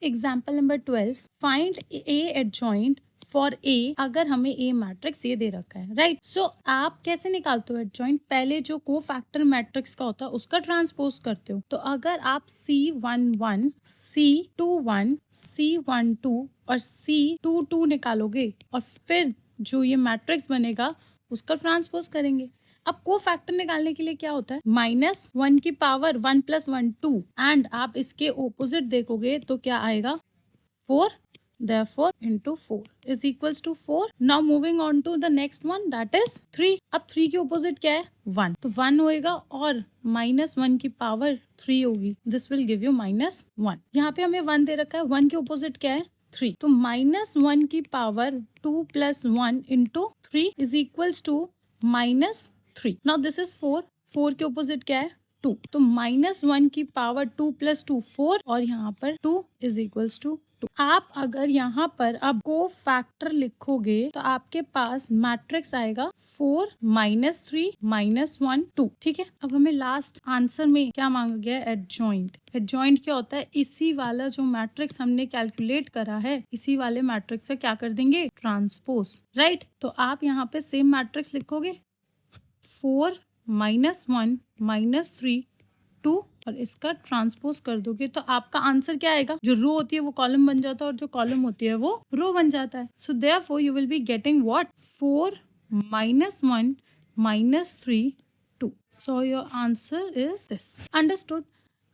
Example number 12, find A adjoint for a, अगर हमें ए matrix ये दे रखा है, राइट। सो आप कैसे निकालते हो एडजॉइंट? पहले जो को फैक्टर मैट्रिक्स का होता है उसका ट्रांसपोज करते हो। तो अगर आप C11, C21, C12 और C22 निकालोगे और फिर जो ये मैट्रिक्स बनेगा उसका ट्रांसपोज करेंगे। अब को फैक्टर निकालने के लिए क्या होता है, -1 की पावर 1 + 1 2, एंड आप इसके ऑपोजिट देखोगे तो क्या आएगा, 4, therefore into 4 is equals to 4. Now moving on to the next one, that is 3. अब 3 के ऑपोजिट क्या है, 1, तो 1 होएगा और -1 की पावर 3 होगी, दिस विल गिव यू -1। यहाँ पे हमें 1 दे रखा है, 1 के ऑपोजिट क्या है, 3, तो -1 की power 2 + 1 into 3 is equals to -3। Now this is 4, 4 के ऑपोजिट क्या है, 2, तो -1 की पावर 2 + 2 4, और यहाँ पर 2 is equals to 2। आप अगर यहाँ पर अब को फैक्टर लिखोगे तो आपके पास मैट्रिक्स आएगा 4 -3 -1 2, ठीक है। अब हमें लास्ट आंसर में क्या मांगा गया है, एडजॉइंट। एडजॉइंट क्या होता है, इसी वाला जो मैट्रिक्स हमने कैलकुलेट करा है इसी वाले मैट्रिक्स से क्या कर देंगे, ट्रांसपोज, राइट। तो आप यहाँ पे सेम मैट्रिक्स लिखोगे, 4 -1 -3 2, और इसका ट्रांसपोज कर दोगे तो आपका आंसर क्या आएगा, जो रो होती है वो कॉलम बन जाता है और जो कॉलम होती है वो रो बन जाता है। So therefore you will be getting what, 4 -1 -3 2। So your answer is this, understood.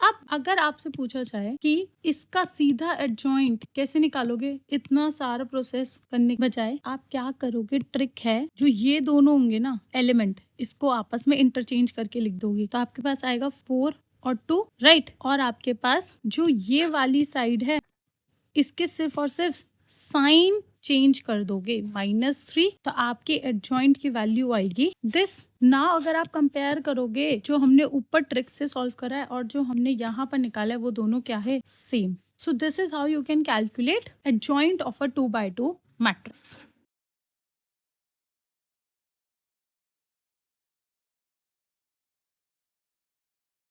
अब अगर आपसे पूछा जाए कि इसका सीधा एडजॉइंट कैसे निकालोगे, इतना सारा प्रोसेस करने के बजाय आप क्या करोगे, ट्रिक है, जो ये दोनों होंगे ना एलिमेंट, इसको आपस में इंटरचेंज करके लिख दोगे तो आपके पास आएगा 4 और 2, राइट। और आपके पास जो ये वाली साइड है इसके सिर्फ और सिर्फ साइन चेंज कर दोगे, -3, तो आपके एडजॉइंट की वैल्यू आएगी दिस। नाउ अगर आप कंपेयर करोगे जो हमने ऊपर ट्रिक से सॉल्व करा है और जो हमने यहाँ पर निकाला है वो दोनों क्या है, same. So this is how you can calculate adjoint of a 2 by 2 matrix.